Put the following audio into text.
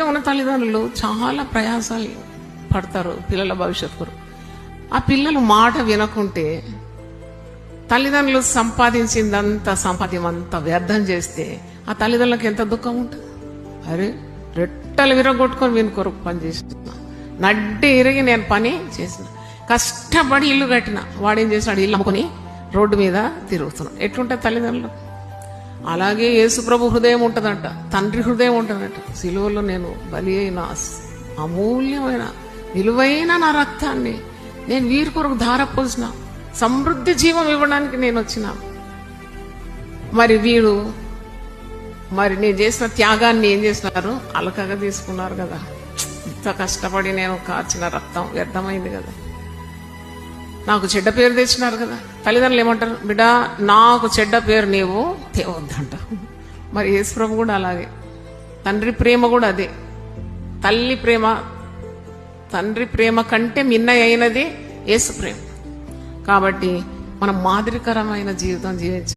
స్థితిగా ఉన్న తల్లిదండ్రులు చాలా ప్రయాసాలు పడతారు పిల్లల భవిష్యత్తు కొరకు. ఆ పిల్లలు మాట వినకుంటే తల్లిదండ్రులు సంపాదించిందంతా సంపాద్యం అంతా వ్యర్థం చేస్తే ఆ తల్లిదండ్రులకు ఎంత దుఃఖం ఉంటుంది. అరే రెట్టలు విరగొట్టుకొని వీని కొరకు పని చేస్తున్నా, నడ్డి ఇరిగి నేను పని చేసిన, కష్టపడి ఇల్లు కట్టిన, వాడేం చేసినాడు, ఇల్లు అమ్ముకొని రోడ్డు మీద తిరుగుతున్నాడు. ఎట్లుంటుంది తల్లిదండ్రులు? అలాగే యేసుప్రభు హృదయం ఉంటుందంట, తండ్రి హృదయం ఉంటుందంట. సిలువలో నేను బలి అయిన అమూల్యమైన విలువైన నా రక్తాన్ని నేను వీరి కొరకు ధారపోసిన, సమృద్ధి జీవం ఇవ్వడానికి నేను వచ్చిన. మరి వీడు మరి నేను చేసిన త్యాగాన్ని ఏం చేసినారు, అలకగా తీసుకున్నారు కదా. ఇంత కష్టపడి నేను కార్చిన రక్తం వ్యర్థమైంది కదా, నాకు చెడ్డ పేరు తెచ్చినారు కదా. తల్లిదండ్రులు ఏమంటారు, బిడ్డ నాకు చెడ్డ పేరు నీవు తేవద్దంట. మరి యేసుప్రభు కూడా అలాగే, తండ్రి ప్రేమ కూడా అదే. తండ్రి ప్రేమ కంటే మిన్న అయినది యేసు ప్రేమ. కాబట్టి మనం మాదిరికరమైన జీవితం జీవించాలి.